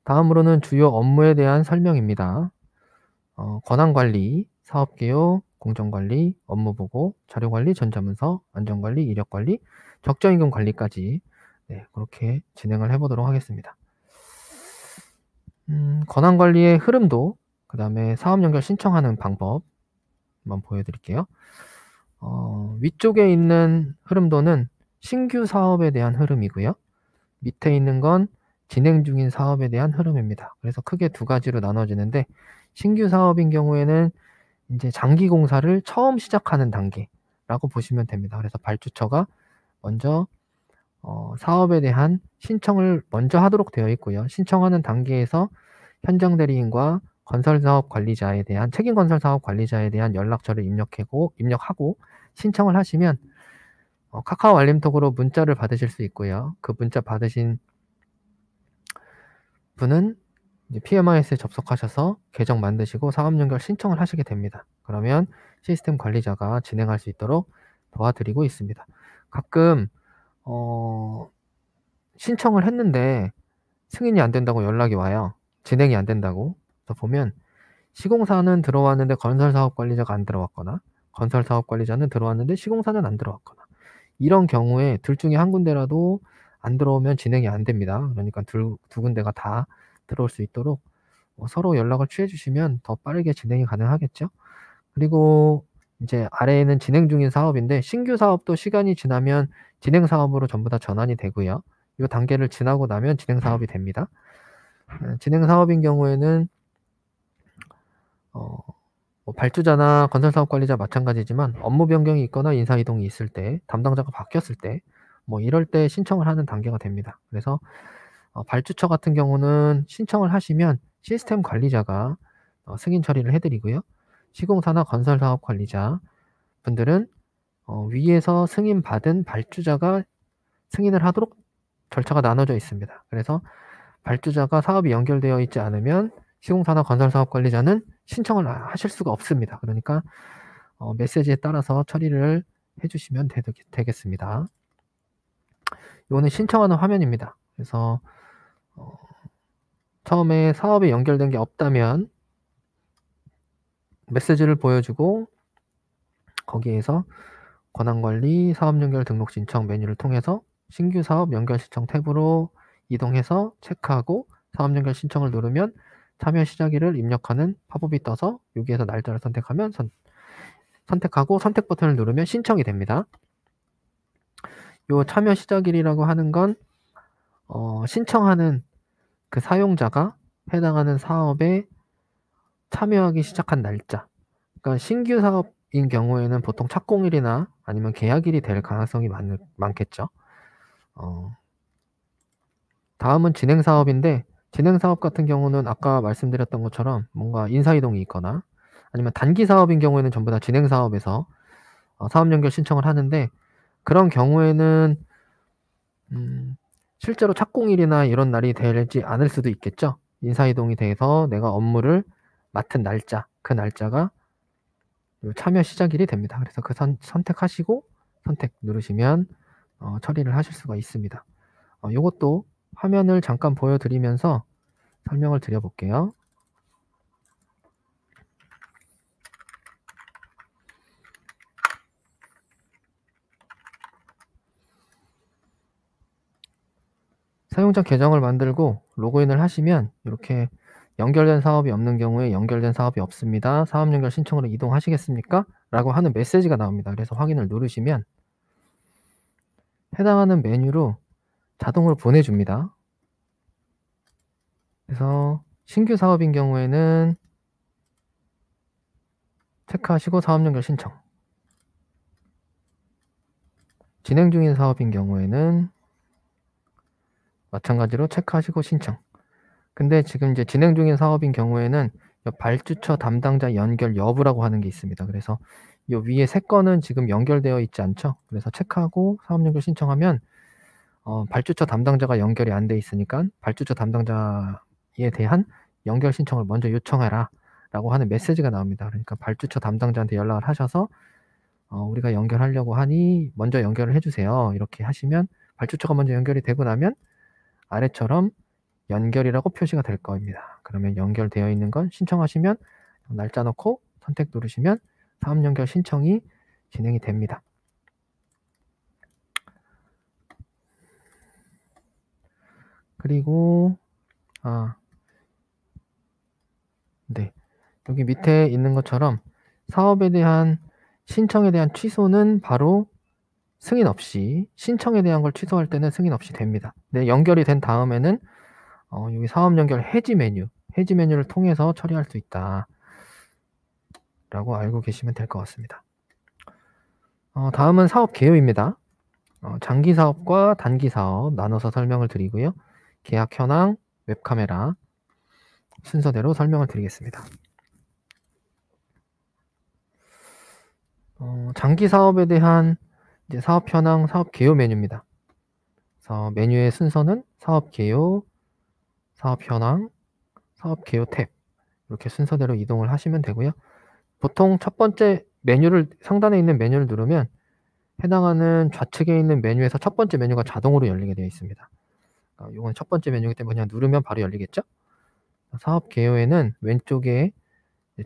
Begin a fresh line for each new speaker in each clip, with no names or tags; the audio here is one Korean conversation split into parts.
다음으로는 주요 업무에 대한 설명입니다. 권한관리, 사업개요, 공정관리, 업무보고, 자료관리, 전자문서, 안전관리, 이력관리, 적정임금 관리까지 그렇게 진행을 해보도록 하겠습니다. 권한관리의 흐름도, 그 다음에 사업연결 신청하는 방법 한번 보여드릴게요. 위쪽에 있는 흐름도는 신규 사업에 대한 흐름이고요. 밑에 있는 건 진행 중인 사업에 대한 흐름입니다. 그래서 크게 두 가지로 나눠지는데, 신규 사업인 경우에는 이제 장기 공사를 처음 시작하는 단계라고 보시면 됩니다. 그래서 발주처가 먼저 사업에 대한 신청을 먼저 하도록 되어 있고요. 신청하는 단계에서 현장 대리인과 건설사업 관리자에 대한 책임 건설사업 관리자에 대한 연락처를 입력하고 신청을 하시면 카카오 알림톡으로 문자를 받으실 수 있고요. 그 문자 받으신 분은 이제 PMIS에 접속하셔서 계정 만드시고 사업 연결 신청을 하시게 됩니다. 그러면 시스템 관리자가 진행할 수 있도록 도와드리고 있습니다. 가끔 신청을 했는데 승인이 안 된다고 연락이 와요. 진행이 안 된다고. 그래서 보면 시공사는 들어왔는데 건설사업관리자가 안 들어왔거나 건설사업관리자는 들어왔는데 시공사는 안 들어왔거나 이런 경우에 둘 중에 한 군데라도 안 들어오면 진행이 안 됩니다. 그러니까 두 군데가 다 들어올 수 있도록 서로 연락을 취해 주시면 더 빠르게 진행이 가능하겠죠. 그리고 이제 아래에는 진행 중인 사업인데 신규 사업도 시간이 지나면 진행 사업으로 전부 다 전환이 되고요. 이 단계를 지나고 나면 진행 사업이 됩니다. 진행 사업인 경우에는 발주자나 건설사업 관리자 마찬가지지만 업무 변경이 있거나 인사 이동이 있을 때, 담당자가 바뀌었을 때, 이럴 때 신청을 하는 단계가 됩니다. 그래서 발주처 같은 경우는 신청을 하시면 시스템 관리자가 승인 처리를 해드리고요. 시공사나 건설사업 관리자 분들은 위에서 승인받은 발주자가 승인을 하도록 절차가 나눠져 있습니다. 그래서 발주자가 사업이 연결되어 있지 않으면 시공사나 건설사업 관리자는 신청을 하실 수가 없습니다. 그러니까 메시지에 따라서 처리를 해주시면 되겠습니다. 이거는 신청하는 화면입니다. 그래서 처음에 사업에 연결된 게 없다면 메시지를 보여주고 거기에서 권한관리, 사업연결 등록 신청 메뉴를 통해서 신규 사업 연결 신청 탭으로 이동해서 체크하고 사업 연결 신청을 누르면 참여 시작일을 입력하는 팝업이 떠서 여기에서 날짜를 선택하면 선택하고 선택 버튼을 누르면 신청이 됩니다. 요 참여 시작일이라고 하는 건 신청하는 그 사용자가 해당하는 사업에 참여하기 시작한 날짜. 그러니까 신규 사업인 경우에는 보통 착공일이나 아니면 계약일이 될 가능성이 많겠죠. 다음은 진행 사업인데 진행 사업 같은 경우는 아까 말씀드렸던 것처럼 뭔가 인사 이동이 있거나 아니면 단기 사업인 경우에는 전부 다 진행 사업에서 사업 연결 신청을 하는데 그런 경우에는 실제로 착공일이나 이런 날이 되지 않을 수도 있겠죠. 인사 이동이 돼서 내가 업무를 맡은 날짜, 그 날짜가 참여 시작일이 됩니다. 그래서 그 선택하시고 선택 누르시면 처리를 하실 수가 있습니다. 이것도 화면을 잠깐 보여드리면서 설명을 드려볼게요. 사용자 계정을 만들고 로그인을 하시면 이렇게 연결된 사업이 없는 경우에 연결된 사업이 없습니다. 사업 연결 신청으로 이동하시겠습니까? 라고 하는 메시지가 나옵니다. 그래서 확인을 누르시면 해당하는 메뉴로 자동으로 보내줍니다. 그래서 신규 사업인 경우에는 체크하시고 사업 연결 신청. 진행 중인 사업인 경우에는 마찬가지로 체크하시고 신청. 근데 지금 이제 진행 중인 사업인 경우에는 발주처 담당자 연결 여부라고 하는 게 있습니다. 그래서 이 위에 세 건은 지금 연결되어 있지 않죠. 그래서 체크하고 사업 연결 신청하면 발주처 담당자가 연결이 안 돼 있으니까 발주처 담당자에 대한 연결 신청을 먼저 요청해라 라고 하는 메시지가 나옵니다. 그러니까 발주처 담당자한테 연락을 하셔서 우리가 연결하려고 하니 먼저 연결을 해주세요. 이렇게 하시면 발주처가 먼저 연결이 되고 나면 아래처럼 연결이라고 표시가 될 겁니다. 그러면 연결되어 있는 건 신청하시면 날짜 넣고 선택 누르시면 사업 연결 신청이 진행이 됩니다. 그리고 네, 여기 밑에 있는 것처럼 사업에 대한 신청에 대한 취소는 바로 승인 없이, 신청에 대한 걸 취소할 때는 승인 없이 됩니다. 네, 연결이 된 다음에는 여기 사업 연결 해지 메뉴를 통해서 처리할 수 있다 라고 알고 계시면 될 것 같습니다. 다음은 사업 개요입니다. 장기 사업과 단기 사업 나눠서 설명을 드리고요. 계약 현황, 웹카메라 순서대로 설명을 드리겠습니다. 장기 사업에 대한 이제 사업 현황, 사업 개요 메뉴입니다. 그래서 메뉴의 순서는 사업 개요, 사업 현황, 사업 개요 탭 이렇게 순서대로 이동을 하시면 되고요. 보통 첫 번째 메뉴를, 상단에 있는 메뉴를 누르면 해당하는 좌측에 있는 메뉴에서 첫 번째 메뉴가 자동으로 열리게 되어 있습니다. 이건 첫 번째 메뉴이기 때문에 그냥 누르면 바로 열리겠죠? 사업 개요에는 왼쪽에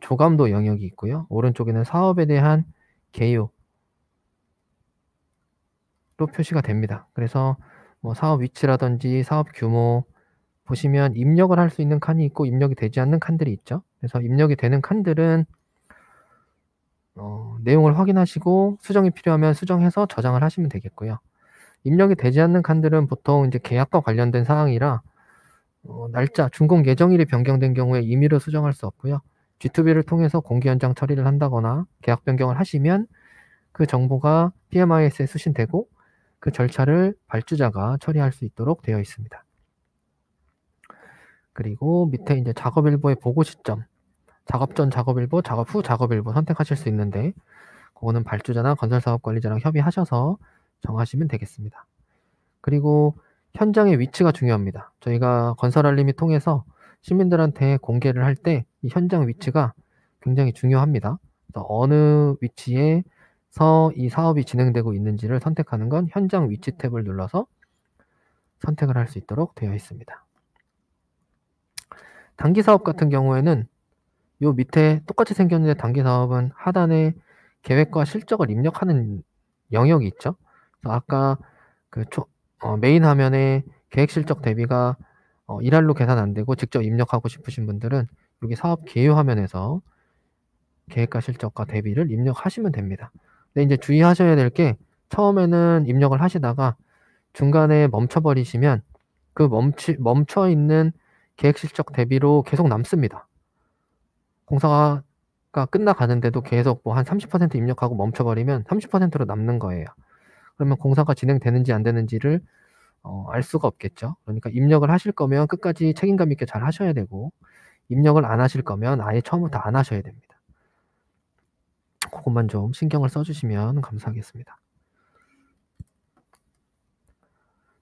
조감도 영역이 있고요. 오른쪽에는 사업에 대한 개요로 표시가 됩니다. 그래서 뭐 사업 위치라든지 사업 규모 보시면 입력을 할 수 있는 칸이 있고 입력이 되지 않는 칸들이 있죠. 그래서 입력이 되는 칸들은 내용을 확인하시고 수정이 필요하면 수정해서 저장을 하시면 되겠고요. 입력이 되지 않는 칸들은 보통 이제 계약과 관련된 사항이라 날짜, 준공 예정일이 변경된 경우에 임의로 수정할 수 없고요. G2B를 통해서 공개 연장 처리를 한다거나 계약 변경을 하시면 그 정보가 PMIS에 수신되고 그 절차를 발주자가 처리할 수 있도록 되어 있습니다. 그리고 밑에 이제 작업일보의 보고 시점, 작업 전 작업일보, 작업 후 작업일보 선택하실 수 있는데 그거는 발주자나 건설사업관리자랑 협의하셔서 정하시면 되겠습니다. 그리고 현장의 위치가 중요합니다. 저희가 건설알림이 통해서 시민들한테 공개를 할 때 이 현장 위치가 굉장히 중요합니다. 그래서 어느 위치에서 이 사업이 진행되고 있는지를 선택하는 건 현장 위치 탭을 눌러서 선택을 할 수 있도록 되어 있습니다. 단기 사업 같은 경우에는 요 밑에 똑같이 생겼는데 단기 사업은 하단에 계획과 실적을 입력하는 영역이 있죠. 그래서 아까 그 메인 화면에 계획 실적 대비가 일할로 계산 안 되고 직접 입력하고 싶으신 분들은 여기 사업 개요 화면에서 계획과 실적과 대비를 입력하시면 됩니다. 근데 이제 주의하셔야 될 게 처음에는 입력을 하시다가 중간에 멈춰버리시면 그 멈춰 있는 계획 실적 대비로 계속 남습니다. 공사가 끝나가는데도 계속 뭐 한 30% 입력하고 멈춰버리면 30%로 남는 거예요. 그러면 공사가 진행되는지 안 되는지를 알 수가 없겠죠. 그러니까 입력을 하실 거면 끝까지 책임감 있게 잘 하셔야 되고 입력을 안 하실 거면 아예 처음부터 안 하셔야 됩니다. 그것만 좀 신경을 써주시면 감사하겠습니다.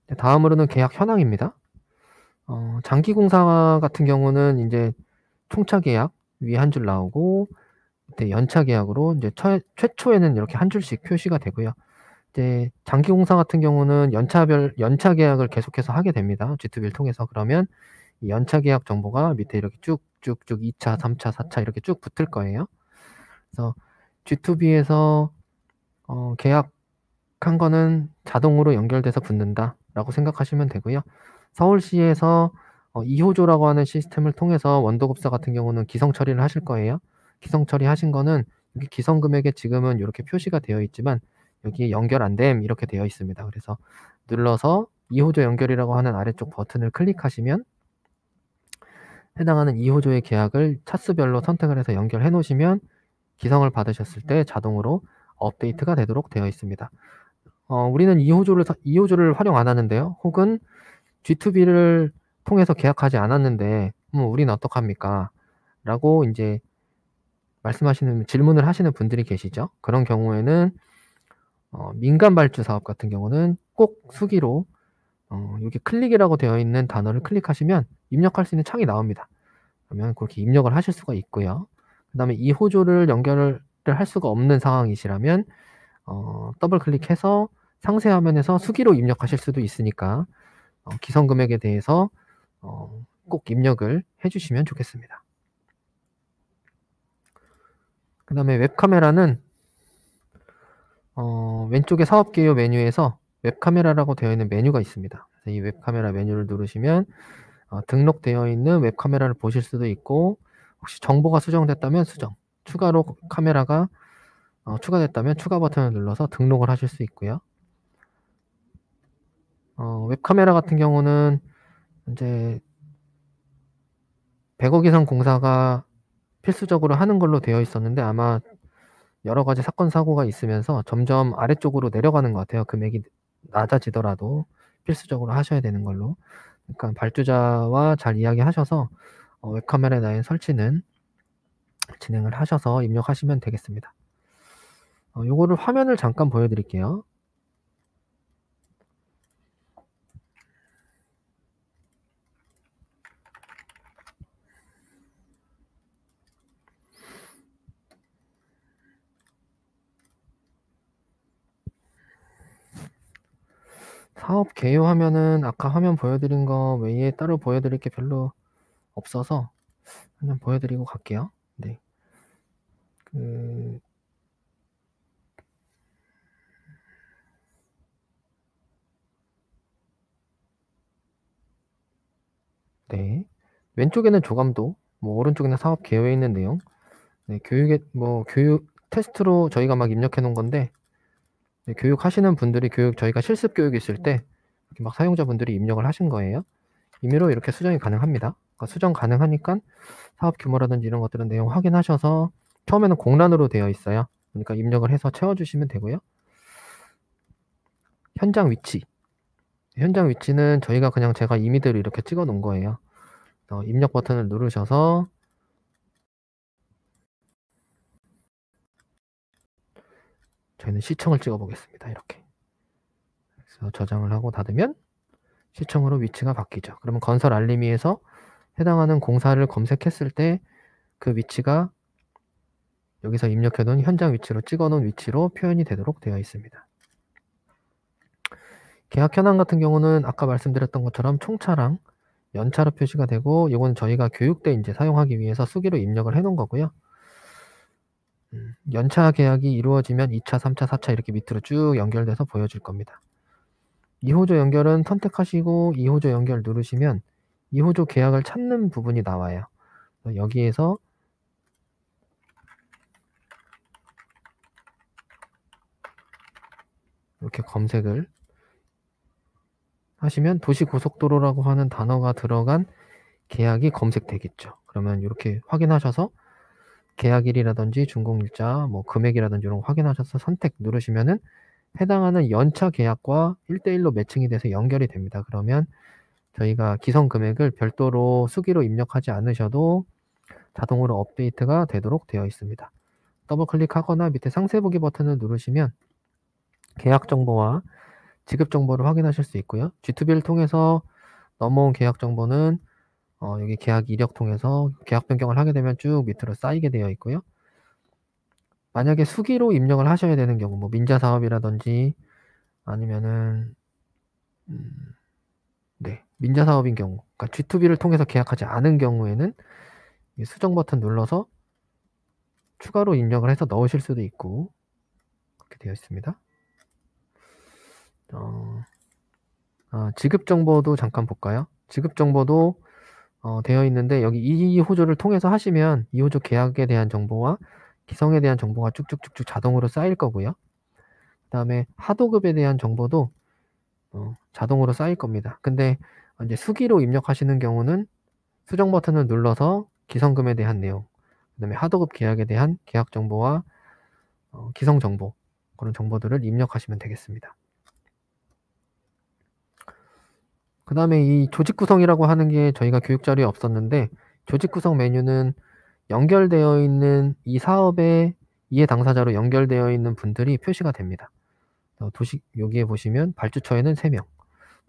네, 다음으로는 계약 현황입니다. 장기 공사 같은 경우는 이제 총차 계약 위에 한 줄 나오고 연차 계약으로 이제 최초에는 이렇게 한 줄씩 표시가 되고요. 이제 장기 공사 같은 경우는 연차 계약을 계속해서 하게 됩니다. G2B를 통해서. 그러면 이 연차 계약 정보가 밑에 이렇게 쭉쭉쭉 2차, 3차, 4차 이렇게 쭉 붙을 거예요. 그래서 G2B에서 계약한 거는 자동으로 연결돼서 붙는다라고 생각하시면 되고요. 서울시에서 2호조라고 하는 시스템을 통해서 원도급사 같은 경우는 기성 처리를 하실 거예요. 기성 처리하신 거는 여기 기성 금액에 지금은 이렇게 표시가 되어 있지만 여기에 연결 안 됨 이렇게 되어 있습니다. 그래서 눌러서 2호조 연결이라고 하는 아래쪽 버튼을 클릭하시면 해당하는 2호조의 계약을 차수별로 선택을 해서 연결해 놓으시면 기성을 받으셨을 때 자동으로 업데이트가 되도록 되어 있습니다. 우리는 2호조를 활용 안 하는데요. 혹은 G2B를 통해서 계약하지 않았는데 우리는 어떡합니까? 라고 이제 질문을 하시는 분들이 계시죠. 그런 경우에는 민간 발주 사업 같은 경우는 꼭 수기로 여기 클릭이라고 되어 있는 단어를 클릭하시면 입력할 수 있는 창이 나옵니다. 그러면 그렇게 입력을 하실 수가 있고요. 그 다음에 2호조를 연결을 할 수가 없는 상황이시라면 더블 클릭해서 상세 화면에서 수기로 입력하실 수도 있으니까 기성 금액에 대해서 꼭 입력을 해주시면 좋겠습니다. 그 다음에 웹카메라는 왼쪽에 사업 개요 메뉴에서 웹카메라라고 되어 있는 메뉴가 있습니다. 그래서 이 웹카메라 메뉴를 누르시면 등록되어 있는 웹카메라를 보실 수도 있고, 혹시 정보가 수정됐다면 수정, 추가로 카메라가 추가됐다면 추가 버튼을 눌러서 등록을 하실 수 있고요. 웹카메라 같은 경우는 이제 100억 이상 공사가 필수적으로 하는 걸로 되어 있었는데, 아마 여러 가지 사건 사고가 있으면서 점점 아래쪽으로 내려가는 것 같아요. 금액이 낮아지더라도 필수적으로 하셔야 되는 걸로. 그러니까 발주자와 잘 이야기하셔서 웹카메라에 대한 설치는 진행을 하셔서 입력하시면 되겠습니다. 요거를 화면을 잠깐 보여드릴게요. 사업 개요 화면은 아까 화면 보여드린 거 외에 따로 보여드릴 게 별로 없어서 그냥 보여드리고 갈게요. 네. 네. 왼쪽에는 조감도, 오른쪽에는 사업 개요에 있는 내용. 네, 교육 테스트로 저희가 막 입력해 놓은 건데, 네, 교육하시는 분들이 저희가 실습 교육 있을 때 이렇게 막 사용자분들이 입력을 하신 거예요. 임의로 이렇게 수정이 가능합니다. 그러니까 수정 가능하니까 사업 규모라든지 이런 것들은 내용 확인하셔서, 처음에는 공란으로 되어 있어요. 그러니까 입력을 해서 채워주시면 되고요. 현장 위치는 저희가 그냥 제가 임의대로 이렇게 찍어 놓은 거예요. 입력 버튼을 누르셔서 저희는 시청을 찍어 보겠습니다. 이렇게. 그래서 저장을 하고 닫으면 시청으로 위치가 바뀌죠. 그러면 건설 알림이에서 해당하는 공사를 검색했을 때 그 위치가 여기서 입력해 놓은 현장 위치로 찍어 놓은 위치로 표현이 되도록 되어 있습니다. 계약 현황 같은 경우는 아까 말씀드렸던 것처럼 총차랑 연차로 표시가 되고, 이건 저희가 교육 때 이제 사용하기 위해서 수기로 입력을 해 놓은 거고요. 연차 계약이 이루어지면 2차, 3차, 4차 이렇게 밑으로 쭉 연결돼서 보여줄 겁니다. 2호조 연결은 선택하시고 2호조 연결 누르시면 2호조 계약을 찾는 부분이 나와요. 여기에서 이렇게 검색을 하시면 도시고속도로라고 하는 단어가 들어간 계약이 검색되겠죠. 그러면 이렇게 확인하셔서 계약일이라든지 준공일자, 금액이라든지 이런 거 확인하셔서 선택 누르시면은 해당하는 연차 계약과 1대1로 매칭이 돼서 연결이 됩니다. 그러면 저희가 기성 금액을 별도로 수기로 입력하지 않으셔도 자동으로 업데이트가 되도록 되어 있습니다. 더블 클릭하거나 밑에 상세 보기 버튼을 누르시면 계약 정보와 지급 정보를 확인하실 수 있고요. G2B를 통해서 넘어온 계약 정보는 여기 계약 이력 통해서 계약 변경을 하게 되면 쭉 밑으로 쌓이게 되어 있고요. 만약에 수기로 입력을 하셔야 되는 경우, 민자 사업이라든지 아니면은 민자 사업인 경우, 그러니까 G2B를 통해서 계약하지 않은 경우에는 이 수정 버튼 눌러서 추가로 입력을 해서 넣으실 수도 있고, 그렇게 되어 있습니다. 지급 정보도 잠깐 볼까요? 지급 정보도 되어 있는데, 여기 2호조를 통해서 하시면 2호조 계약에 대한 정보와 기성에 대한 정보가 쭉쭉쭉쭉 자동으로 쌓일 거고요. 그 다음에 하도급에 대한 정보도 자동으로 쌓일 겁니다. 근데 이제 수기로 입력하시는 경우는 수정 버튼을 눌러서 기성금에 대한 내용, 그 다음에 하도급 계약에 대한 계약 정보와 기성 정보, 그런 정보들을 입력하시면 되겠습니다. 그 다음에 이 조직 구성이라고 하는 게 저희가 교육 자료에 없었는데, 조직 구성 메뉴는 연결되어 있는 이 사업의 이해 당사자로 연결되어 있는 분들이 표시가 됩니다. 여기에 보시면 발주처에는 3명,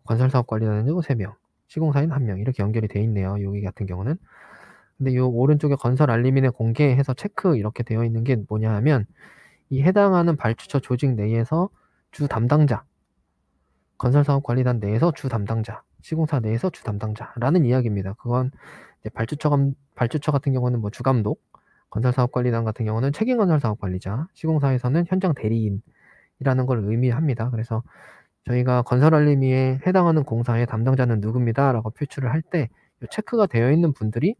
건설사업관리단에는 3명, 시공사인 1명 이렇게 연결이 되어 있네요. 여기 같은 경우는. 근데 이 오른쪽에 건설 알림인의 공개해서 체크 이렇게 되어 있는 게 뭐냐 하면, 이 해당하는 발주처 조직 내에서 주 담당자, 건설사업관리단 내에서 주 담당자, 시공사 내에서 주 담당자라는 이야기입니다. 그건 이제 발주처 같은 경우는 뭐 주감독, 건설사업관리단 같은 경우는 책임건설사업관리자, 시공사에서는 현장 대리인이라는 걸 의미합니다. 그래서 저희가 건설알림이에 해당하는 공사의 담당자는 누굽니다 라고 표출을 할 때 체크가 되어 있는 분들이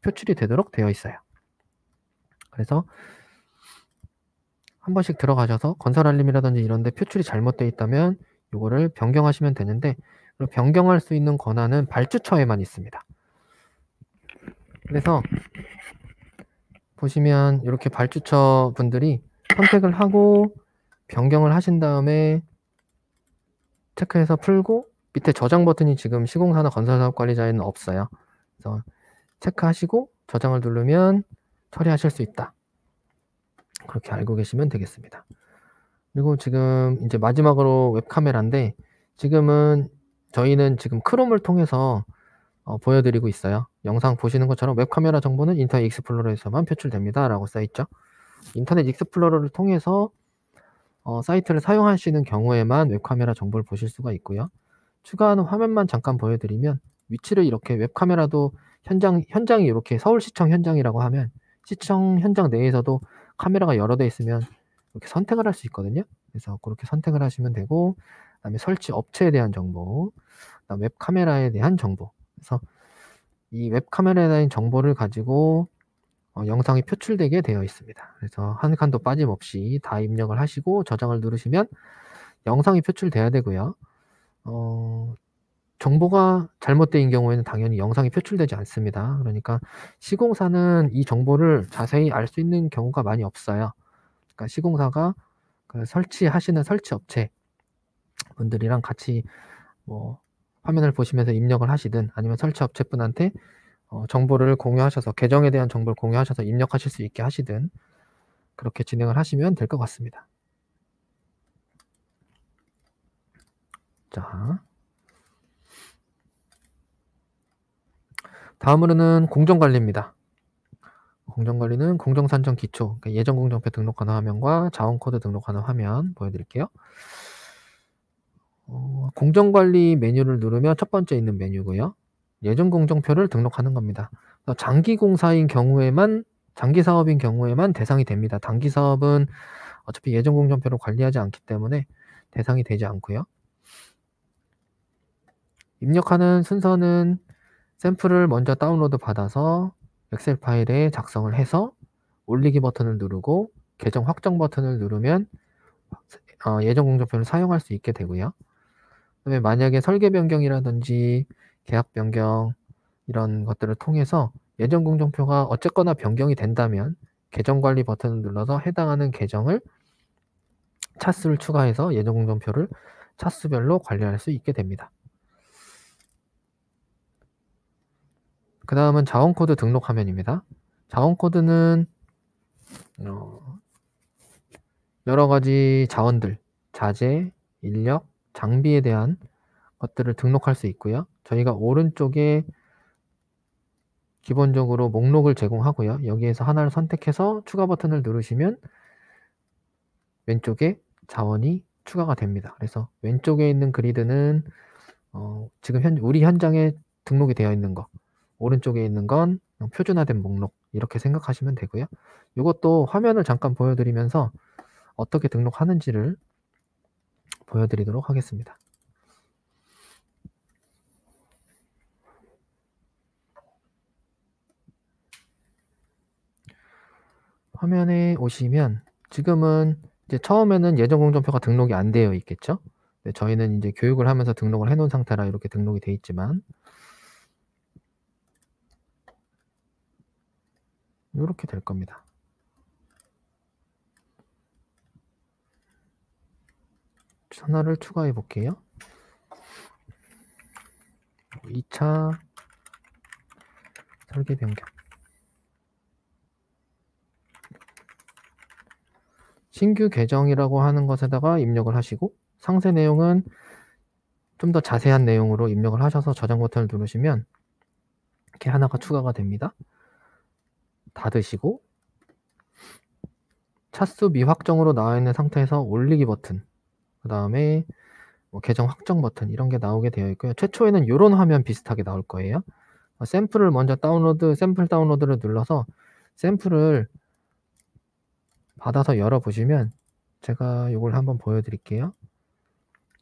표출이 되도록 되어 있어요. 그래서 한 번씩 들어가셔서 건설알림이라든지 이런 데 표출이 잘못되어 있다면 이거를 변경하시면 되는데, 변경할 수 있는 권한은 발주처에만 있습니다. 그래서 보시면 이렇게 발주처 분들이 선택을 하고 변경을 하신 다음에 체크해서 풀고, 밑에 저장 버튼이 지금 시공사나 건설사업관리자에는 없어요. 그래서 체크하시고 저장을 누르면 처리하실 수 있다. 그렇게 알고 계시면 되겠습니다. 그리고 지금 이제 마지막으로 웹카메라인데, 지금은 저희는 지금 크롬을 통해서 보여드리고 있어요. 영상 보시는 것처럼 웹카메라 정보는 인터넷 익스플로러에서만 표출됩니다 라고 써있죠. 인터넷 익스플로러를 통해서 사이트를 사용하시는 경우에만 웹카메라 정보를 보실 수가 있고요. 추가하는 화면만 잠깐 보여드리면, 위치를 이렇게 웹카메라도 현장이 이렇게 서울시청 현장이라고 하면 시청 현장 내에서도 카메라가 여러 대 있으면 이렇게 선택을 할 수 있거든요. 그래서 그렇게 선택을 하시면 되고, 그다음에 설치 업체에 대한 정보, 그다음 웹카메라에 대한 정보. 그래서 이 웹카메라에 대한 정보를 가지고 영상이 표출되게 되어 있습니다. 그래서 한 칸도 빠짐없이 다 입력을 하시고 저장을 누르시면 영상이 표출돼야 되고요. 정보가 잘못된 경우에는 당연히 영상이 표출되지 않습니다. 그러니까 시공사는 이 정보를 자세히 알 수 있는 경우가 많이 없어요. 그러니까 시공사가 그 설치하시는 설치 업체 분들이랑 같이 뭐 화면을 보시면서 입력을 하시든, 아니면 설치 업체 분한테 정보를 공유하셔서, 계정에 대한 정보를 공유하셔서 입력하실 수 있게 하시든 그렇게 진행을 하시면 될 것 같습니다. 자, 다음으로는 공정관리입니다. 공정관리는 공정산정 기초, 그러니까 예전공정표 등록하는 화면과 자원코드 등록하는 화면 보여드릴게요. 공정관리 메뉴를 누르면 첫 번째 있는 메뉴고요. 예전공정표를 등록하는 겁니다. 장기공사인 경우에만, 장기사업인 경우에만 대상이 됩니다. 단기사업은 어차피 예전공정표를 관리하지 않기 때문에 대상이 되지 않고요. 입력하는 순서는 샘플을 먼저 다운로드 받아서 엑셀 파일에 작성을 해서 올리기 버튼을 누르고 계정 확정 버튼을 누르면 예전공정표를 사용할 수 있게 되고요. 그다음에 만약에 설계 변경이라든지 계약 변경 이런 것들을 통해서 예전공정표가 어쨌거나 변경이 된다면 계정관리 버튼을 눌러서 해당하는 계정을 차수를 추가해서 예전공정표를 차수별로 관리할 수 있게 됩니다. 그 다음은 자원코드 등록 화면입니다. 자원코드는 여러 가지 자원들, 자재, 인력, 장비에 대한 것들을 등록할 수 있고요. 저희가 오른쪽에 기본적으로 목록을 제공하고요. 여기에서 하나를 선택해서 추가 버튼을 누르시면 왼쪽에 자원이 추가가 됩니다. 그래서 왼쪽에 있는 그리드는 지금 우리 현장에 등록이 되어 있는 거, 오른쪽에 있는 건 표준화된 목록, 이렇게 생각하시면 되고요. 이것도 화면을 잠깐 보여드리면서 어떻게 등록하는지를 보여드리도록 하겠습니다. 화면에 오시면 지금은 이제 처음에는 예전공정표가 등록이 안 되어 있겠죠. 저희는 이제 교육을 하면서 등록을 해놓은 상태라 이렇게 등록이 되어 있지만, 이렇게 될 겁니다. 하나를 추가해 볼게요. 2차 설계 변경. 신규 계정이라고 하는 것에다가 입력을 하시고, 상세 내용은 좀 더 자세한 내용으로 입력을 하셔서 저장 버튼을 누르시면 이렇게 하나가 추가가 됩니다. 닫으시고 차수 미확정으로 나와 있는 상태에서 올리기 버튼, 그 다음에 뭐 계정 확정 버튼 이런 게 나오게 되어 있고요. 최초에는 요런 화면 비슷하게 나올 거예요. 샘플을 먼저 샘플 다운로드를 눌러서 샘플을 받아서 열어보시면 제가 요걸 한번 보여드릴게요.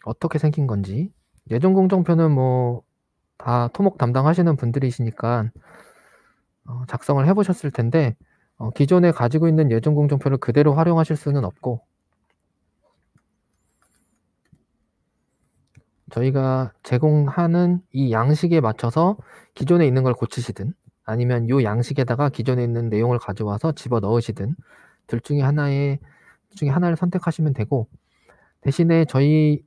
어떻게 생긴 건지. 예전공정표는 뭐 다 토목 담당하시는 분들이시니까 작성을 해보셨을 텐데 기존에 가지고 있는 예전공정표를 그대로 활용하실 수는 없고 저희가 제공하는 이 양식에 맞춰서 기존에 있는 걸 고치시든 아니면 이 양식에다가 기존에 있는 내용을 가져와서 집어 넣으시든 둘 중에 하나를 선택하시면 되고, 대신에 저희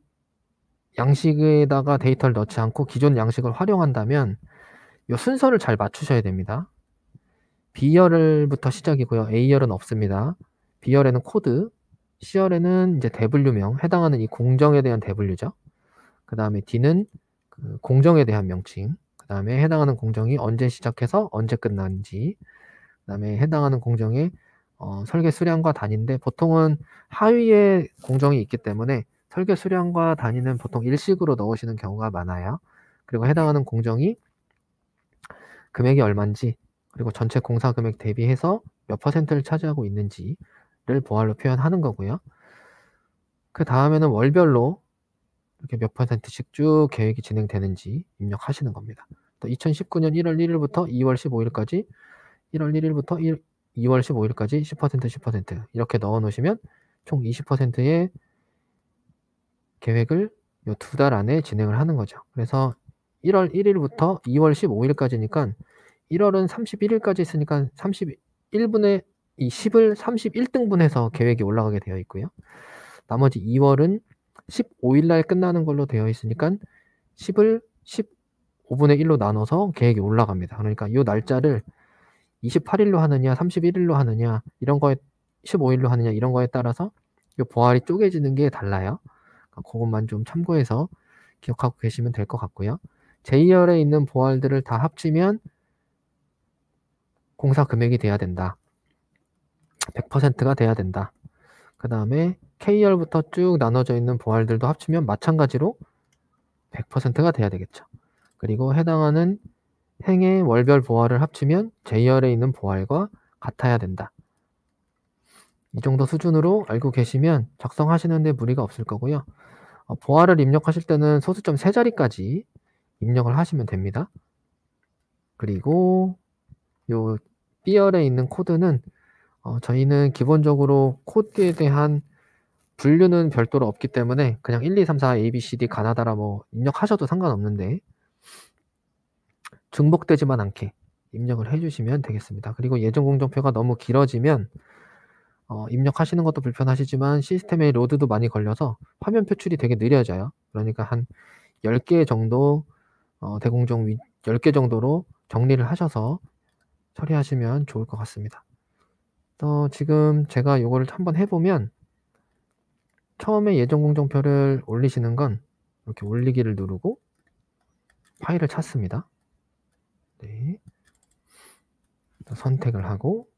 양식에다가 데이터를 넣지 않고 기존 양식을 활용한다면 이 순서를 잘 맞추셔야 됩니다. B열부터 시작이고요. A열은 없습니다. B열에는 코드, C열에는 이제 W명, 해당하는 이 공정에 대한 W죠. 그 다음에 D는 그 공정에 대한 명칭, 그 다음에 해당하는 공정이 언제 시작해서 언제 끝나는지, 그 다음에 해당하는 공정의 설계 수량과 단위인데 보통은 하위에 공정이 있기 때문에 설계 수량과 단위는 보통 일식으로 넣으시는 경우가 많아요. 그리고 해당하는 공정이 금액이 얼마인지, 그리고 전체 공사 금액 대비해서 몇 %를 차지하고 있는지를 보알로 표현하는 거고요. 그 다음에는 월별로 이렇게 몇 %씩 쭉 계획이 진행되는지 입력하시는 겁니다. 또 2019년 1월 1일부터 2월 15일까지, 1월 1일부터 2월 15일까지 10% 이렇게 넣어 놓으시면 총 20%의 계획을 이 2달 안에 진행을 하는 거죠. 그래서 1월 1일부터 2월 15일까지니까 1월은 31일까지 있으니까 31분의 이 10을 31등분해서 계획이 올라가게 되어 있고요. 나머지 2월은 15일 날 끝나는 걸로 되어 있으니까 10을 15분의 1로 나눠서 계획이 올라갑니다. 그러니까 이 날짜를 28일로 하느냐 31일로 하느냐 이런 거에 15일로 하느냐 이런 거에 따라서 이 보알이 쪼개지는 게 달라요. 그것만 좀 참고해서 기억하고 계시면 될 것 같고요. J열에 있는 보알들을 다 합치면 공사 금액이 돼야 된다. 100%가 돼야 된다. 그 다음에 K열부터 쭉 나눠져 있는 보알들도 합치면 마찬가지로 100%가 돼야 되겠죠. 그리고 해당하는 행의 월별 보알을 합치면 J열에 있는 보알과 같아야 된다. 이 정도 수준으로 알고 계시면 작성하시는데 무리가 없을 거고요. 보알을 입력하실 때는 소수점 3자리까지 입력을 하시면 됩니다. 그리고 요 B열에 있는 코드는 저희는 기본적으로 코드에 대한 분류는 별도로 없기 때문에 그냥 1, 2, 3, 4, A, B, C, D 가나다라 뭐 입력하셔도 상관없는데 중복되지만 않게 입력을 해주시면 되겠습니다. 그리고 예전공정표가 너무 길어지면 입력하시는 것도 불편하시지만 시스템에 로드도 많이 걸려서 화면 표출이 되게 느려져요. 그러니까 한 10개 정도 대공정 10개 정도로 정리를 하셔서 처리하시면 좋을 것 같습니다. 지금 제가 이거를 한번 해보면 처음에 예전공정표를 올리시는 건 이렇게 올리기를 누르고 파일을 찾습니다. 네. 선택을 하고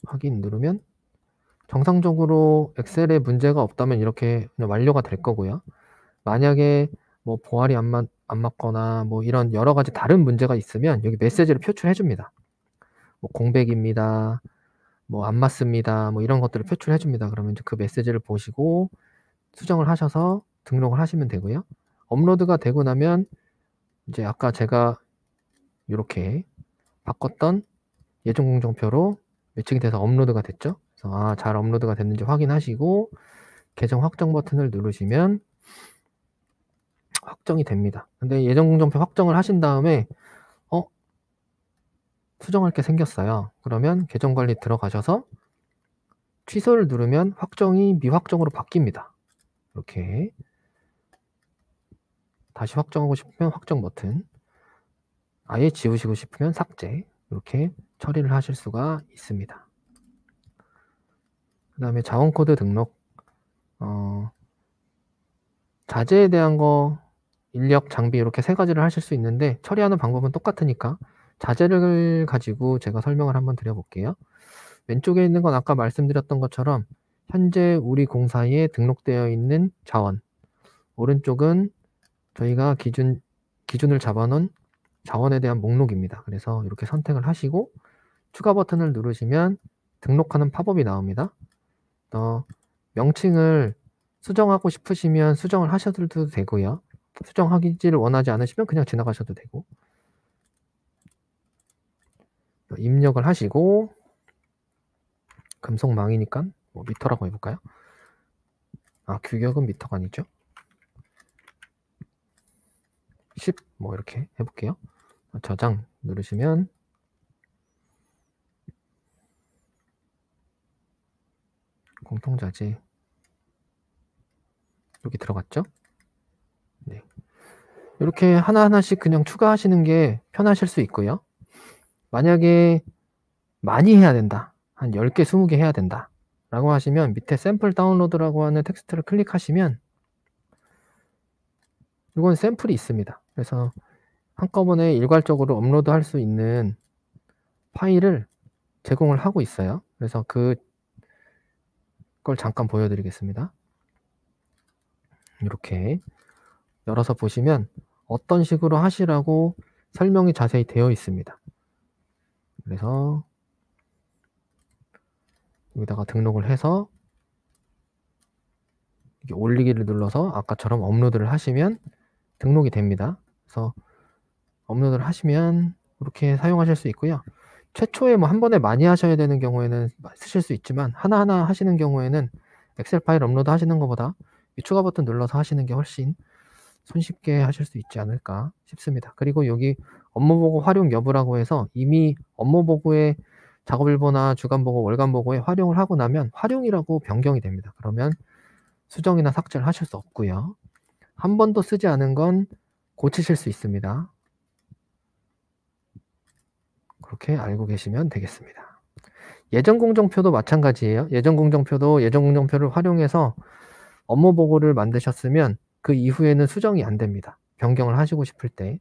확인 누르면 정상적으로 엑셀에 문제가 없다면 이렇게 그냥 완료가 될 거고요. 만약에 뭐 보알이 안 맞거나 뭐 이런 여러 가지 다른 문제가 있으면 여기 메시지를 표출해 줍니다. 뭐 공백입니다. 뭐 안 맞습니다. 뭐 이런 것들을 표출해 줍니다. 그러면 이제 그 메시지를 보시고 수정을 하셔서 등록을 하시면 되고요. 업로드가 되고 나면 이제 아까 제가 이렇게 바꿨던 예전공정표로 매칭이 돼서 업로드가 됐죠. 그래서 잘 업로드가 됐는지 확인하시고 계정 확정 버튼을 누르시면 확정이 됩니다. 근데 예전공정표 확정을 하신 다음에 수정할 게 생겼어요. 그러면 계정관리 들어가셔서 취소를 누르면 확정이 미확정으로 바뀝니다. 이렇게 다시 확정하고 싶으면 확정 버튼, 아예 지우시고 싶으면 삭제, 이렇게 처리를 하실 수가 있습니다. 그 다음에 자원코드 등록, 자재에 대한 거, 인력, 장비 이렇게 3가지를 하실 수 있는데 처리하는 방법은 똑같으니까 자재를 가지고 제가 설명을 한번 드려볼게요. 왼쪽에 있는 건 아까 말씀드렸던 것처럼 현재 우리 공사에 등록되어 있는 자원, 오른쪽은 저희가 기준을 잡아놓은 자원에 대한 목록입니다. 그래서 이렇게 선택을 하시고 추가 버튼을 누르시면 등록하는 팝업이 나옵니다. 명칭을 수정하고 싶으시면 수정을 하셔도 되고요. 수정하기를 원하지 않으시면 그냥 지나가셔도 되고, 입력을 하시고 금속망이니까 뭐 미터라고 해볼까요? 규격은 미터가 아니죠. 10 뭐 이렇게 해볼게요. 저장 누르시면 공통자재 여기 들어갔죠? 네. 이렇게 하나하나씩 그냥 추가하시는 게 편하실 수 있고요. 만약에 많이 해야 된다, 한 10개, 20개 해야 된다 라고 하시면 밑에 샘플 다운로드라고 하는 텍스트를 클릭하시면 이건 샘플이 있습니다. 그래서 한꺼번에 일괄적으로 업로드 할 수 있는 파일을 제공을 하고 있어요. 그래서 그걸 잠깐 보여드리겠습니다. 이렇게 열어서 보시면 어떤 식으로 하시라고 설명이 자세히 되어 있습니다. 그래서 여기다가 등록을 해서 이렇게 올리기를 눌러서 아까처럼 업로드를 하시면 등록이 됩니다. 그래서 업로드를 하시면 이렇게 사용하실 수 있고요. 최초에 뭐 한 번에 많이 하셔야 되는 경우에는 쓰실 수 있지만 하나하나 하시는 경우에는 엑셀 파일 업로드 하시는 것보다 이 추가 버튼 눌러서 하시는 게 훨씬 손쉽게 하실 수 있지 않을까 싶습니다. 그리고 여기 업무보고 활용 여부라고 해서 이미 업무보고에 작업일보나 주간보고, 월간보고에 활용을 하고 나면 활용이라고 변경이 됩니다. 그러면 수정이나 삭제를 하실 수 없고요. 한 번도 쓰지 않은 건 고치실 수 있습니다. 그렇게 알고 계시면 되겠습니다. 예전공정표도 마찬가지예요. 예전공정표를 활용해서 업무보고를 만드셨으면 그 이후에는 수정이 안 됩니다. 변경을 하시고 싶을 때.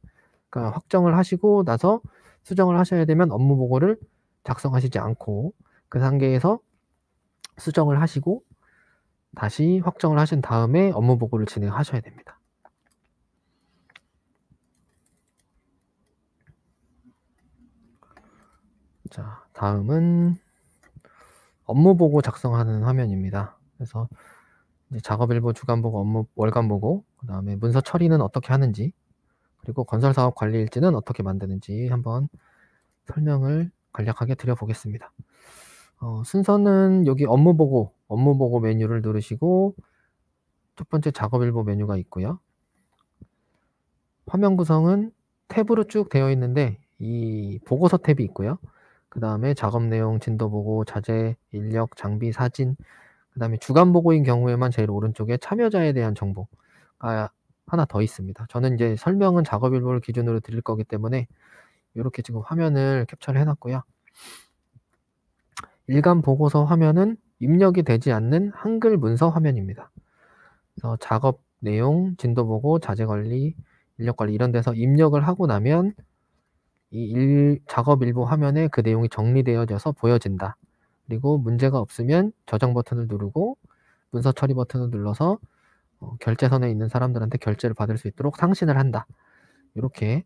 그러니까 확정을 하시고 나서 수정을 하셔야 되면 업무보고를 작성하시지 않고 그 단계에서 수정을 하시고 다시 확정을 하신 다음에 업무보고를 진행하셔야 됩니다. 자, 다음은 업무보고 작성하는 화면입니다. 그래서 이제 작업일보, 주간보고, 월간보고, 그 다음에 문서 처리는 어떻게 하는지, 그리고 건설사업 관리일지는 어떻게 만드는지 한번 설명을 간략하게 드려보겠습니다. 순서는 여기 업무보고 메뉴를 누르시고 첫 번째 작업일보 메뉴가 있고요. 화면 구성은 탭으로 쭉 되어 있는데 이 보고서 탭이 있고요. 그 다음에 작업 내용, 진도 보고, 자재, 인력, 장비, 사진, 그 다음에 주간 보고인 경우에만 제일 오른쪽에 참여자에 대한 정보가 하나 더 있습니다. 저는 이제 설명은 작업일보를 기준으로 드릴 거기 때문에 이렇게 지금 화면을 캡처를 해놨고요. 일간 보고서 화면은 입력이 되지 않는 한글 문서 화면입니다. 그래서 작업 내용, 진도 보고, 자재 관리, 인력 관리 이런 데서 입력을 하고 나면 이 작업 일부 화면에 그 내용이 정리되어져서 보여진다. 그리고 문제가 없으면 저장 버튼을 누르고 문서 처리 버튼을 눌러서 결제선에 있는 사람들한테 결제를 받을 수 있도록 상신을 한다. 이렇게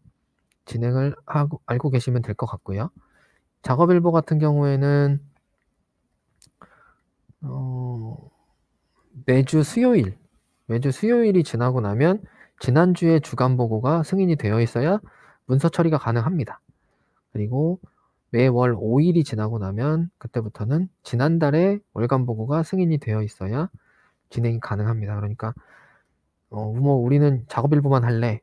진행을 하고 알고 계시면 될 것 같고요. 작업일보 같은 경우에는 매주 수요일이 지나고 나면 지난주에 주간 보고가 승인이 되어 있어야 문서 처리가 가능합니다. 그리고 매월 5일이 지나고 나면 그때부터는 지난달에 월간 보고가 승인이 되어 있어야 진행이 가능합니다. 그러니까 뭐 우리는 작업일보만 할래,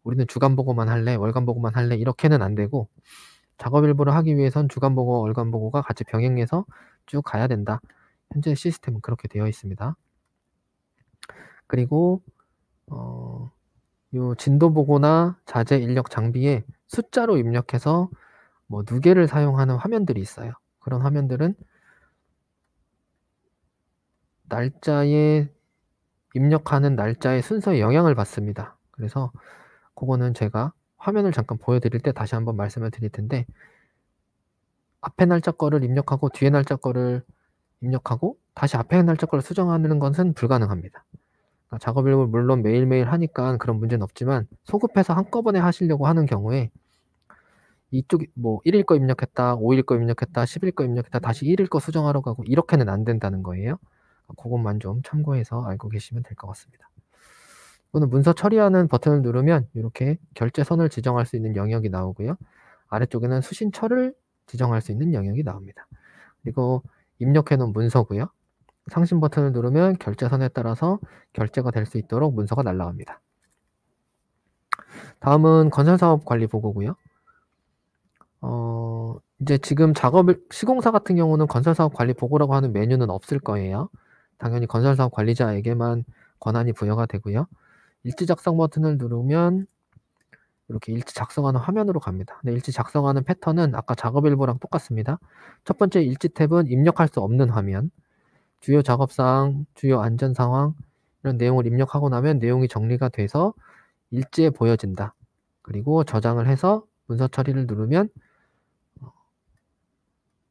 우리는 주간 보고만 할래, 월간 보고만 할래 이렇게는 안 되고 작업일보를 하기 위해선 주간 보고와 월간 보고가 같이 병행해서 쭉 가야 된다. 현재 시스템은 그렇게 되어 있습니다. 그리고 요 진도 보고나 자재, 인력, 장비에 숫자로 입력해서 뭐 누계를 사용하는 화면들이 있어요. 그런 화면들은 입력하는 날짜의 순서에 영향을 받습니다. 그래서 그거는 제가 화면을 잠깐 보여드릴 때 다시 한번 말씀을 드릴 텐데 앞에 날짜 거를 입력하고 뒤에 날짜 거를 입력하고 다시 앞에 날짜 거를 수정하는 것은 불가능합니다. 작업일을 물론 매일매일 하니까 그런 문제는 없지만 소급해서 한꺼번에 하시려고 하는 경우에 이쪽이 뭐 1일 거 입력했다, 5일 거 입력했다, 10일 거 입력했다, 다시 1일 거 수정하러 가고 이렇게는 안 된다는 거예요. 그것만 좀 참고해서 알고 계시면 될 것 같습니다. 이거는 문서 처리하는 버튼을 누르면 이렇게 결제선을 지정할 수 있는 영역이 나오고요. 아래쪽에는 수신처를 지정할 수 있는 영역이 나옵니다. 그리고 입력해 놓은 문서고요. 상신 버튼을 누르면 결제선에 따라서 결제가 될 수 있도록 문서가 날아갑니다. 다음은 건설사업 관리 보고고요. 이제 지금 시공사 같은 경우는 건설사업 관리 보고라고 하는 메뉴는 없을 거예요. 당연히 건설사업 관리자에게만 권한이 부여가 되고요. 일지 작성 버튼을 누르면 이렇게 일지 작성하는 화면으로 갑니다. 근데 일지 작성하는 패턴은 아까 작업일보랑 똑같습니다. 첫 번째 일지 탭은 입력할 수 없는 화면, 주요 작업사항, 주요 안전 상황 이런 내용을 입력하고 나면 내용이 정리가 돼서 일지에 보여진다. 그리고 저장을 해서 문서 처리를 누르면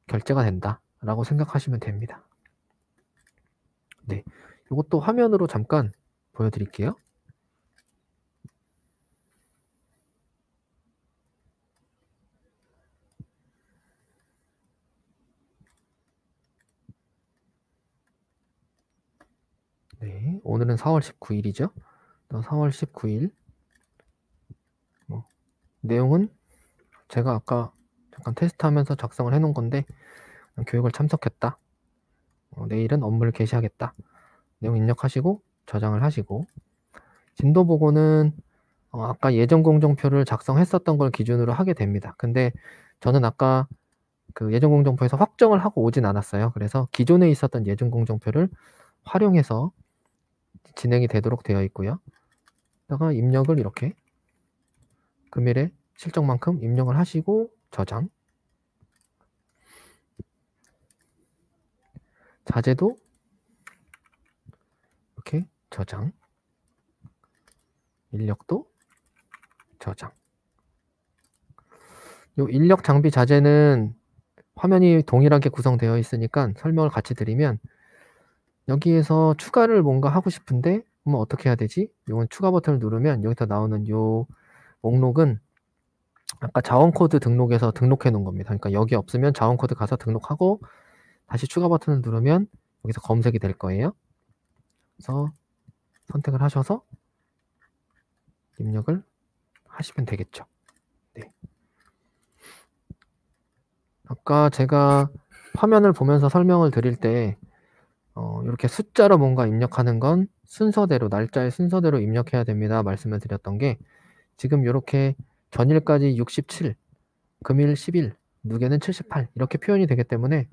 결제가 된다 라고 생각하시면 됩니다. 네, 이것도 화면으로 잠깐 보여드릴게요. 네, 오늘은 4월 19일이죠. 4월 19일 내용은 제가 아까 잠깐 테스트하면서 작성을 해놓은 건데 교육을 참석했다. 내일은 업무를 개시하겠다. 내용 입력하시고 저장을 하시고 진도 보고는 아까 예전 공정표를 작성했었던 걸 기준으로 하게 됩니다. 근데 저는 아까 그 예전 공정표에서 확정을 하고 오진 않았어요. 그래서 기존에 있었던 예전 공정표를 활용해서 진행이 되도록 되어 있고요. 다가 입력을 이렇게 금일의 실적만큼 입력을 하시고 저장. 자재도 이렇게 저장. 인력도 저장. 요 인력 장비 자재는 화면이 동일하게 구성되어 있으니까 설명을 같이 드리면 여기에서 추가를 뭔가 하고 싶은데 그러면 어떻게 해야 되지? 이건 추가 버튼을 누르면 여기서 나오는 요 목록은 아까 자원 코드 등록에서 등록해 놓은 겁니다. 그러니까 여기 없으면 자원 코드 가서 등록하고 다시 추가 버튼을 누르면 여기서 검색이 될 거예요. 그래서 선택을 하셔서 입력을 하시면 되겠죠. 네. 아까 제가 화면을 보면서 설명을 드릴 때 이렇게 숫자로 뭔가 입력하는 건 순서대로 날짜의 순서대로 입력해야 됩니다 말씀을 드렸던 게 지금 이렇게 전일까지 67, 금일 10일, 누계는 78 이렇게 표현이 되기 때문에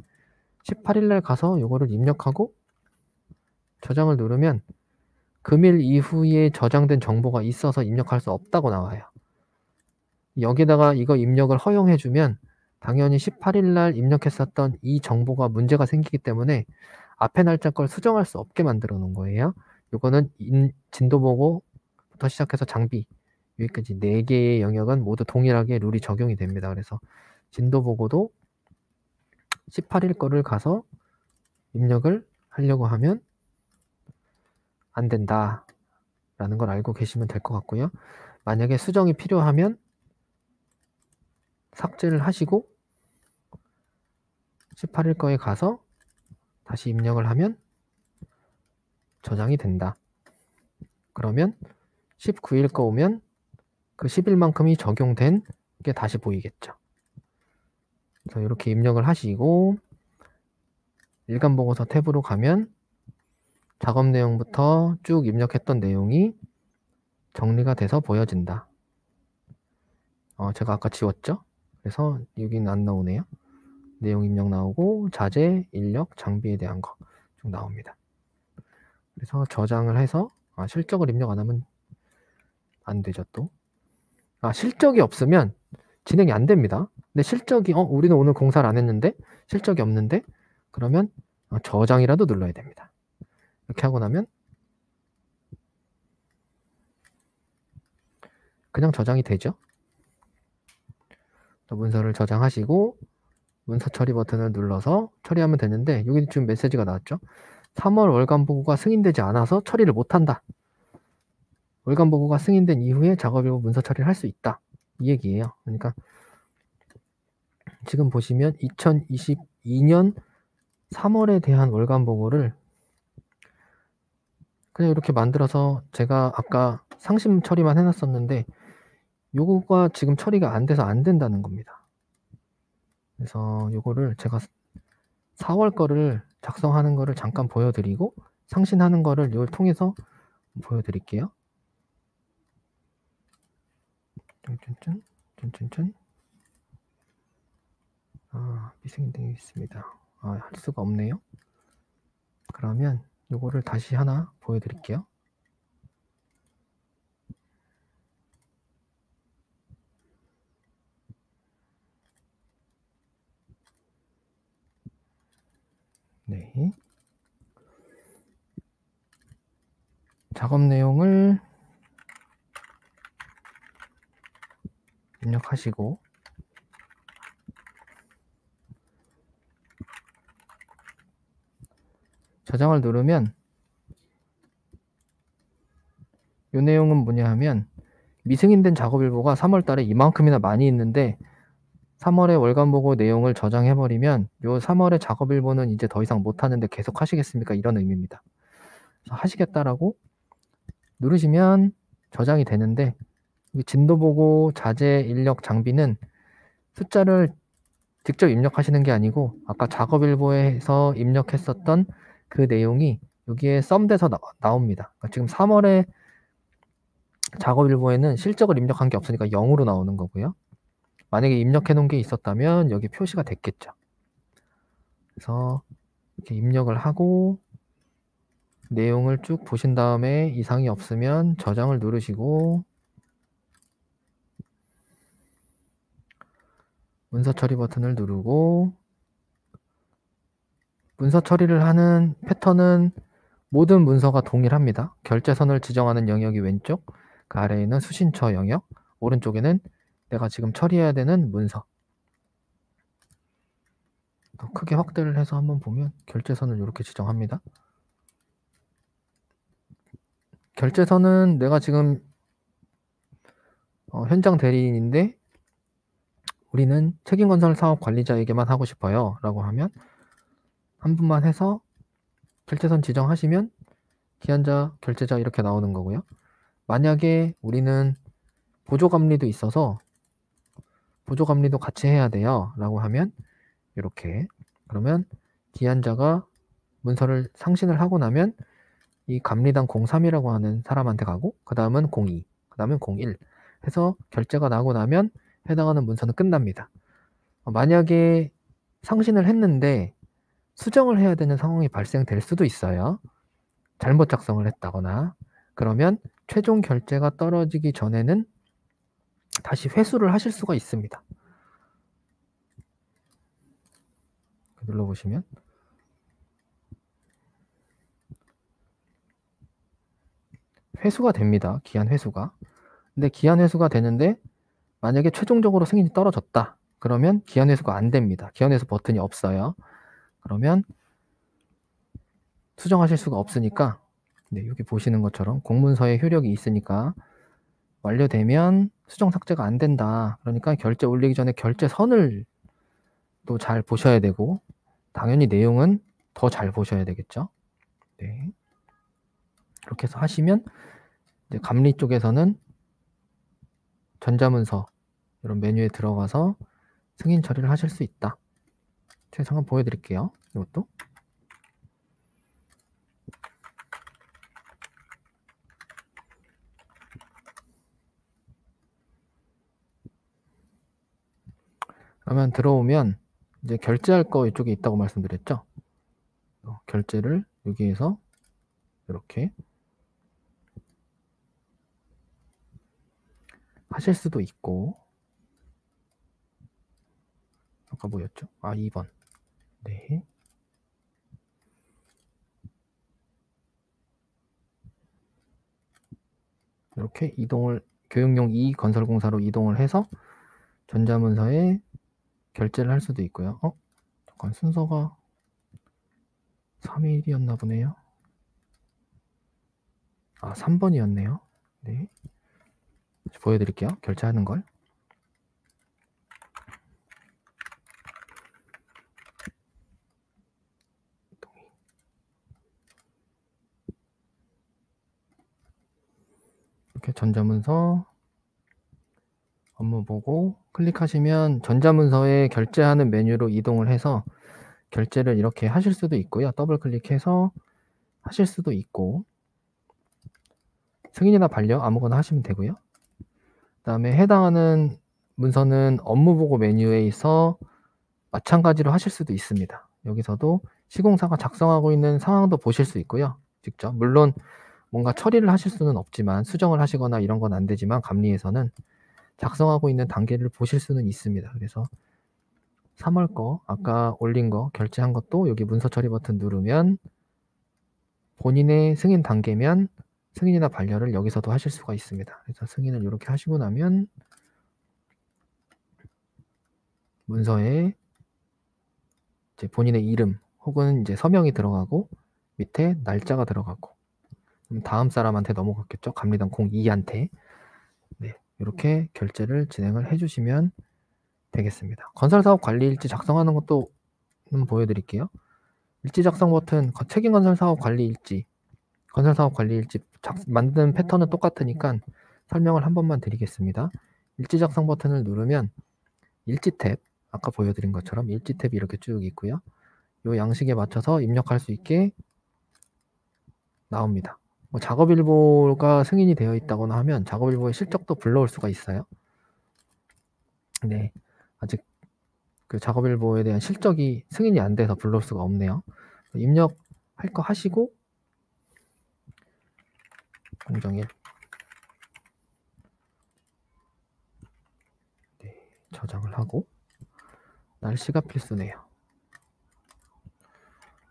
18일날 가서 이거를 입력하고 저장을 누르면 금일 이후에 저장된 정보가 있어서 입력할 수 없다고 나와요. 여기다가 이거 입력을 허용해주면 당연히 18일날 입력했었던 이 정보가 문제가 생기기 때문에 앞에 날짜 걸 수정할 수 없게 만들어 놓은 거예요. 이거는 진도 보고부터 시작해서 장비 여기까지 4개의 영역은 모두 동일하게 룰이 적용이 됩니다. 그래서 진도 보고도 18일 거를 가서 입력을 하려고 하면 안 된다 라는 걸 알고 계시면 될 것 같고요. 만약에 수정이 필요하면 삭제를 하시고 18일 거에 가서 다시 입력을 하면 저장이 된다. 그러면 19일 거 오면 그 10일만큼이 적용된 게 다시 보이겠죠. 그래서 이렇게 입력을 하시고 일간보고서 탭으로 가면 작업 내용부터 쭉 입력했던 내용이 정리가 돼서 보여진다. 제가 아까 지웠죠? 그래서 여기는 안 나오네요. 내용 입력 나오고 자재, 인력, 장비에 대한 거 쭉 나옵니다. 그래서 저장을 해서 실적을 입력 안 하면 안 되죠 또. 실적이 없으면 진행이 안 됩니다. 근데 실적이 우리는 오늘 공사를 안 했는데 실적이 없는데 그러면 저장이라도 눌러야 됩니다. 이렇게 하고 나면 그냥 저장이 되죠. 또 문서를 저장하시고 문서 처리 버튼을 눌러서 처리하면 되는데 여기 지금 메시지가 나왔죠. 3월 월간 보고가 승인되지 않아서 처리를 못한다. 월간 보고가 승인된 이후에 작업일보 문서 처리를 할 수 있다. 이 얘기예요. 그러니까 지금 보시면 2022년 3월에 대한 월간 보고를 그냥 이렇게 만들어서 제가 아까 상심 처리만 해놨었는데 요거가 지금 처리가 안 돼서 안 된다는 겁니다. 그래서 요거를 제가 4월 거를 작성하는 거를 잠깐 보여드리고 상신하는 거를 이걸 통해서 보여드릴게요. 짠짠짠. 미승인 등이 있습니다. 할 수가 없네요. 그러면 요거를 다시 하나 보여드릴게요. 네. 작업 내용을 입력하시고 저장을 누르면 이 내용은 뭐냐 하면 미승인된 작업일보가 3월 달에 이만큼이나 많이 있는데 3월에 월간 보고 내용을 저장해버리면 요 3월의 작업일보는 이제 더 이상 못하는데 계속 하시겠습니까? 이런 의미입니다. 그래서 하시겠다라고 누르시면 저장이 되는데 진도보고 자재 인력 장비는 숫자를 직접 입력하시는 게 아니고 아까 작업일보에서 입력했었던 그 내용이 여기에 썸돼서 나옵니다. 그러니까 지금 3월에 작업일보에는 실적을 입력한 게 없으니까 0으로 나오는 거고요. 만약에 입력해 놓은 게 있었다면 여기 표시가 됐겠죠. 그래서 이렇게 입력을 하고 내용을 쭉 보신 다음에 이상이 없으면 저장을 누르시고 문서 처리 버튼을 누르고 문서 처리를 하는 패턴은 모든 문서가 동일합니다. 결제선을 지정하는 영역이 왼쪽, 그 아래에는 수신처 영역, 오른쪽에는 내가 지금 처리해야 되는 문서. 더 크게 확대를 해서 한번 보면 결제선을 이렇게 지정합니다. 결제선은 내가 지금 현장 대리인인데 우리는 책임건설 사업 관리자에게만 하고 싶어요 라고 하면 한 분만 해서 결제선 지정하시면 기한자, 결제자 이렇게 나오는 거고요. 만약에 우리는 보조감리도 있어서 보조감리도 같이 해야 돼요 라고 하면 이렇게 그러면 기한자가 문서를 상신을 하고 나면 이 감리당 03이라고 하는 사람한테 가고 그 다음은 02, 그 다음은 01 해서 결제가 나고 나면 해당하는 문서는 끝납니다. 만약에 상신을 했는데 수정을 해야 되는 상황이 발생될 수도 있어요. 잘못 작성을 했다거나 그러면 최종 결제가 떨어지기 전에는 다시 회수를 하실 수가 있습니다. 눌러보시면 회수가 됩니다. 기한 회수가. 근데 기한 회수가 되는데 만약에 최종적으로 승인이 떨어졌다. 그러면 기한 회수가 안 됩니다. 기한 회수 버튼이 없어요. 그러면 수정하실 수가 없으니까 여기 보시는 것처럼 공문서에 효력이 있으니까 완료되면 수정 삭제가 안 된다. 그러니까 결제 올리기 전에 결제선을 또 잘 보셔야 되고 당연히 내용은 더 잘 보셔야 되겠죠. 네. 이렇게 해서 하시면 이제 감리 쪽에서는 전자문서 이런 메뉴에 들어가서 승인 처리를 하실 수 있다. 제가 잠깐 보여드릴게요. 이것도. 그러면 들어오면 이제 결제할 거 이쪽에 있다고 말씀드렸죠. 결제를 여기에서 이렇게 하실 수도 있고 아까 뭐였죠? 2번. 네. 이렇게 이동을 교육용 2 건설공사로 이동을 해서 전자문서에 결제를 할 수도 있고요. 잠깐 순서가 3의 1이었나 보네요. 아, 3번이었네요. 네. 보여드릴게요. 결제하는 걸. 이렇게 전자문서 업무 보고 클릭하시면 전자문서에 결제하는 메뉴로 이동을 해서 결제를 이렇게 하실 수도 있고요. 더블 클릭해서 하실 수도 있고, 승인이나 반려 아무거나 하시면 되고요. 그 다음에 해당하는 문서는 업무 보고 메뉴에서 마찬가지로 하실 수도 있습니다. 여기서도 시공사가 작성하고 있는 상황도 보실 수 있고요. 직접 물론 뭔가 처리를 하실 수는 없지만, 수정을 하시거나 이런 건 안 되지만 감리에서는 작성하고 있는 단계를 보실 수는 있습니다. 그래서 3월 거 아까 올린 거 결제한 것도 여기 문서 처리 버튼 누르면 본인의 승인 단계면 승인이나 반려를 여기서도 하실 수가 있습니다. 그래서 승인을 이렇게 하시고 나면 문서에 이제 본인의 이름 혹은 이제 서명이 들어가고 밑에 날짜가 들어가고, 그럼 다음 사람한테 넘어갔겠죠. 감리단 02한테. 네, 이렇게 결제를 진행을 해주시면 되겠습니다. 건설사업 관리일지 작성하는 것도 보여드릴게요. 일지 작성 버튼, 책임 건설사업 관리일지, 건설사업 관리일지 만든 패턴은 똑같으니까 설명을 한 번만 드리겠습니다. 일지 작성 버튼을 누르면 일지 탭, 아까 보여드린 것처럼 일지 탭이 이렇게 쭉 있고요. 이 양식에 맞춰서 입력할 수 있게 나옵니다. 뭐 작업일보가 승인이 되어 있다거나 하면 작업일보의 실적도 불러올 수가 있어요. 네, 아직 그 작업일보에 대한 실적이 승인이 안 돼서 불러올 수가 없네요. 입력할 거 하시고 공정일, 네, 저장을 하고, 날씨가 필수네요.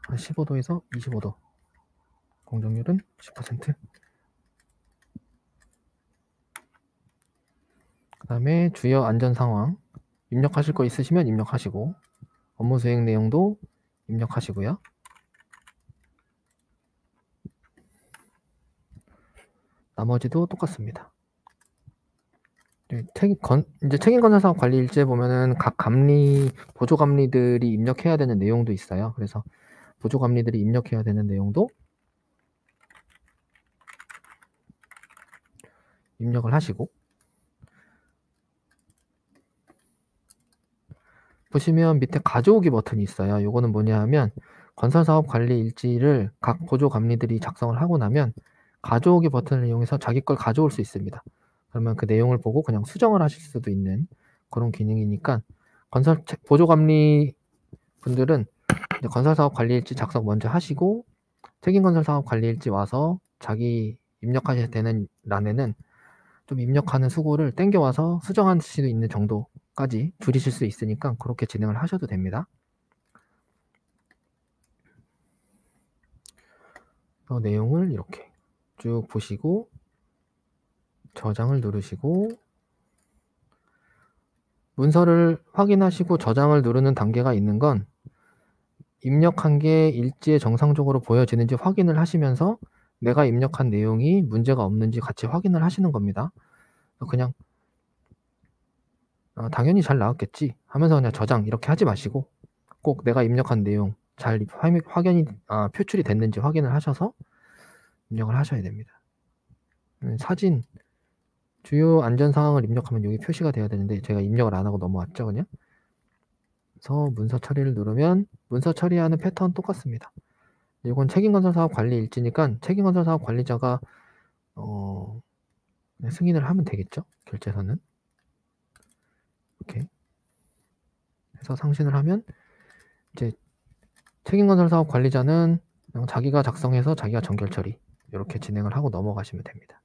한 15도에서 25도, 공정률은 10%. 그 다음에 주요 안전 상황 입력하실 거 있으시면 입력하시고, 업무 수행 내용도 입력하시고요. 나머지도 똑같습니다. 이제 책임건설사업 관리 일지에 보면은 각 감리, 보조감리들이 입력해야 되는 내용도 있어요. 그래서 보조감리들이 입력해야 되는 내용도 입력을 하시고, 보시면 밑에 가져오기 버튼이 있어요. 요거는 뭐냐 하면 건설사업 관리 일지를 각 보조감리들이 작성을 하고 나면 가져오기 버튼을 이용해서 자기 걸 가져올 수 있습니다. 그러면 그 내용을 보고 그냥 수정을 하실 수도 있는 그런 기능이니까, 보조감리 분들은 건설사업 관리일지 작성 먼저 하시고, 책임건설사업 관리일지 와서 자기 입력하셔야 되는 란에는 좀 입력하는 수고를 땡겨와서 수정할 수 있는 정도까지 줄이실 수 있으니까 그렇게 진행을 하셔도 됩니다. 내용을 이렇게 쭉 보시고 저장을 누르시고, 문서를 확인하시고 저장을 누르는 단계가 있는 건 입력한 게 일지에 정상적으로 보여지는지 확인을 하시면서 내가 입력한 내용이 문제가 없는지 같이 확인을 하시는 겁니다. 그냥 당연히 잘 나왔겠지 하면서 그냥 저장 이렇게 하지 마시고, 꼭 내가 입력한 내용 잘 확인이 표출이 됐는지 확인을 하셔서 입력을 하셔야 됩니다. 사진 주요 안전 사항을 입력하면 여기 표시가 돼야 되는데 제가 입력을 안 하고 넘어왔죠. 그냥 그래서 문서 처리를 누르면 문서 처리하는 패턴 똑같습니다. 이건 책임건설사업 관리 일지니까 책임건설사업 관리자가 승인을 하면 되겠죠. 결제서는 이렇게 해서 상신을 하면 이제 책임건설사업 관리자는 그냥 자기가 작성해서 자기가 정결 처리 이렇게 진행을 하고 넘어가시면 됩니다.